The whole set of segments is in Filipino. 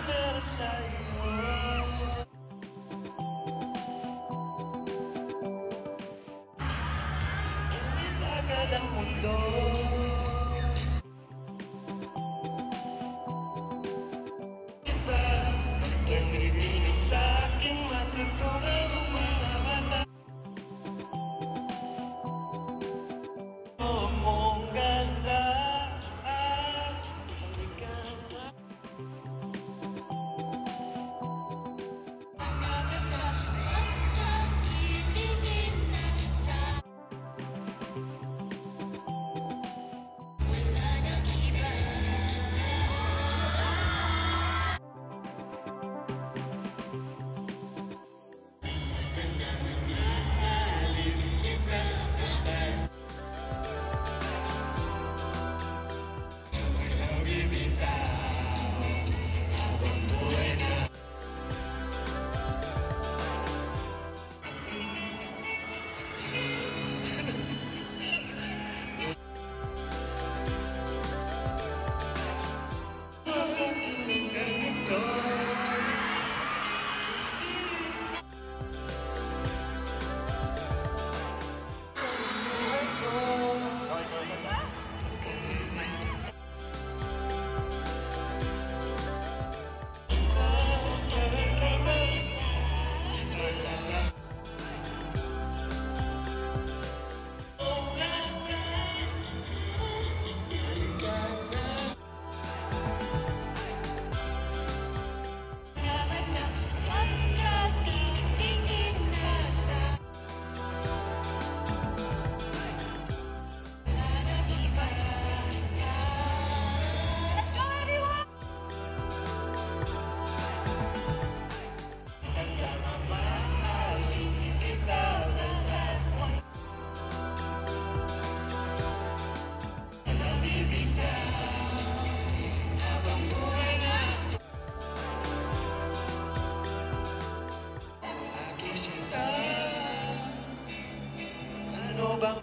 meron sa'yo. Umibagal ang mundo. Iba, nanginig sa aking matutunan ng mga mata. Mong ganda, halika na. Sa aking ganito. Sa buhay ko. Ano bang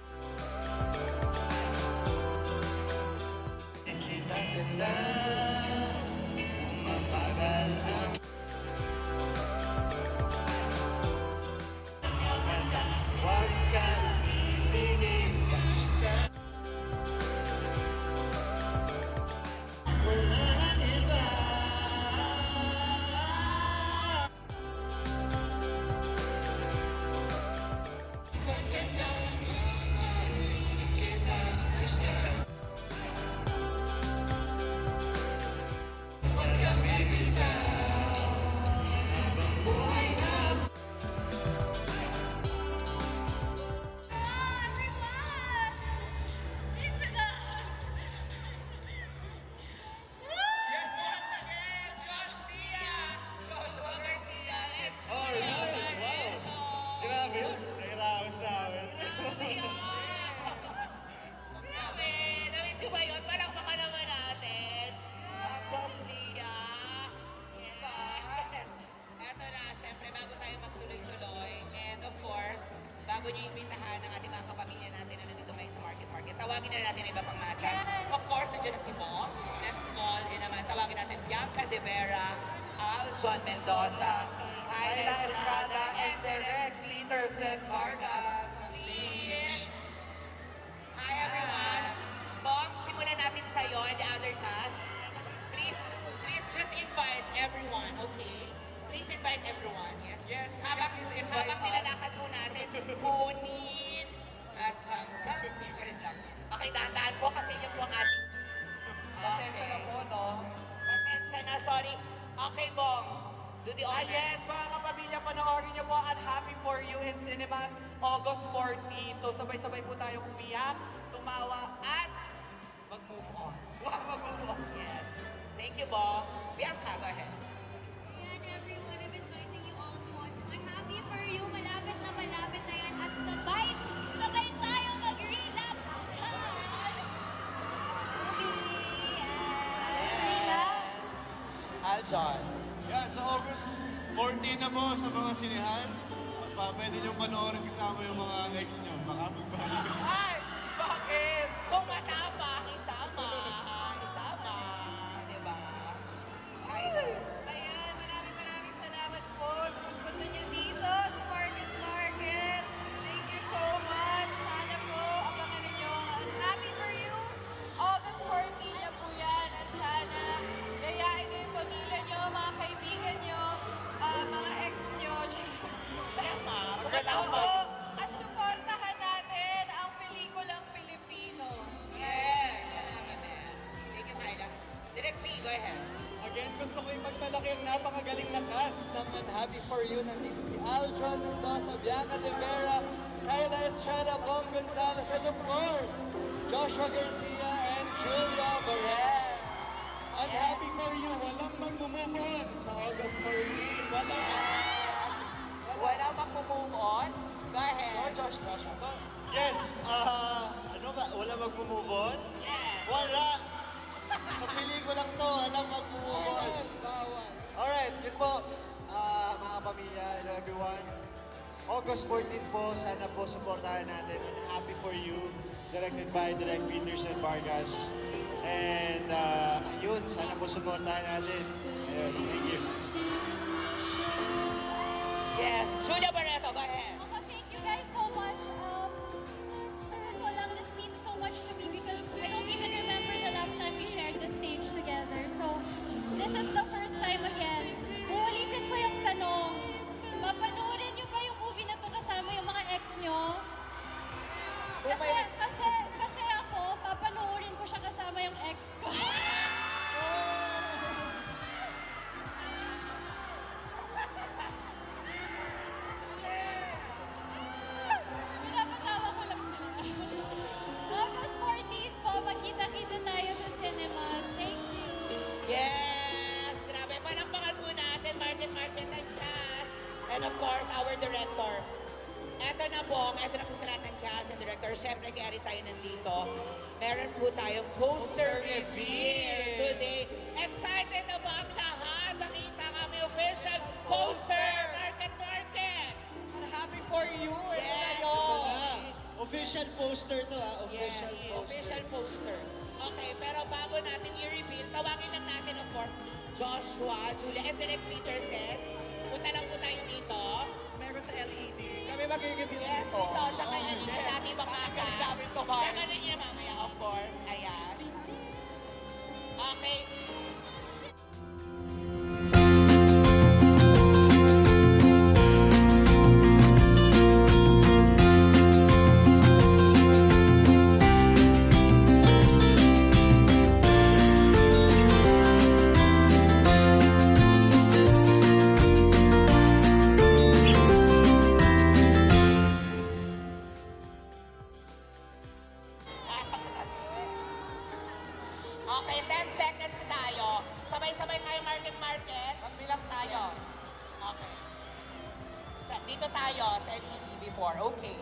nakikita ka na umapagal lang huwag kang titingin pa sa wala nang iba. Grabe yun. Nahiraos namin. Grabe! Namiss ko ba yun? Palakpakan naman natin. Josh Lia. Yes. Eto na, syempre, bago tayo magtuloy-tuloy. And of course, bago niyo imbitahan ang ating mga kapamilya natin na nandito kayo sa Market. Tawagin na natin ang iba pang mga cast. Of course, nandiyan na si Mo. Let's call in naman. Tawagin natin Bianca De Vera, Al John Mendoza, Kyla Estrada, and Derek Peterson Vargas. Please. Hi everyone. Bong, simulan natin sa'yo and the other cast. Please just invite everyone, okay? Please invite everyone, yes? Yes, Habang nilalakad po natin, kunin at Isalis lang. okay, dahan-dahan po kasi yun po ang ating... Pasensya na po, no? Pasensya na, sorry. Okay, Bong. Do the honor. Yes, mga kapamilya, panoorin niyo po at Happy For You in Cinemas, August 14. So, sabay-sabay po tayo umiyak, tumawa, at mag-move on. Mag-move on. Yes. Thank you, Bong. Bianca, go ahead. Ayan, everyone, I'm inviting you all to watch Unhappy For You. Malapit na yan. At sabay tayo mag-relapse. Relapse. Al John. Yan, sa August 14 na po sa mga sinihan. Pwede nyo panoorin kasama yung mga ex nyo. Baka magbalik. Ay! Bakit? Kung matapang, isama. Diba? Ay, go ahead. Again, gusto ko ipagmalaki ang napakagaling na cast ng Unhappy For You. Nandito si Aldron Mendoza, Bianca De Vera, Kayla Estrada, Bong Gonzalez, and of course, Joshua Garcia and Julia Barret. Unhappy For You, walang mag-move on sa August 14. Wala mag-move on? Go ahead. Joshua. Yes, ano ba? Wala mag-move on? Yes. Wala! Sa pelikulang to, walang mag-move on. Bawal. Alright, yun po, mga pamilya, hello everyone. August 14 po, sana po supportahan natin ang Happy For You, directed by Direk Peterson Vargas. And yun, sana po supportahan natin. Ayun, thank you. Yes. Julia Barreto, go ahead. Ako, thank you guys so much. Sa totoo lang, this means so much to me because I don't even remember the last time we shared the stage together. So, this is the first time again. Uulitin ko yung tanong. Papanoorin niyo ba yung movie na to kasama yung mga ex niyo? Kasi ako, papanoorin ko siya kasama yung ex ko. Pinapatawa ko lang sila. August 14 po, magkita-kita tayo sa cinemas. Thank you. Yes! Grabe, palakpakan po natin, Market and cast. And of course, our director. Eto na po sa lahat ng cast and director. Siyempre, kaya rin tayo nandito. Meron po tayong poster reveal today. Excited na ba ang lahat? Nakita kami official poster! Market! Unhappy For You. Yes! Official poster to official Yes, poster. official poster. Okay, pero bago natin i-reveal, tawagin lang natin of course, Joshua, Julia, and Direk Peterson. Punta lang po tayo dito. Meron sa LED. Kami mag-reveal Yes, dito, siya kaya dito sa ating mga cast. Gaganin niya mamaya, of course. Ayan. Okay. Okay, 10 seconds tayo. Sabay-sabay tayo market. Magbilang tayo. Okay. Dito tayo sa LED before. Okay.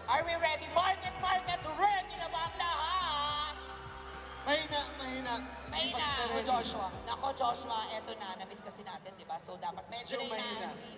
Are we ready? Market! Ready na ba ang lahat? Mahina. May Basta na. ready. Nako, Joshua, eto na. Na-miss kasi natin, di ba? So, dapat medyo Medyo mahina. na.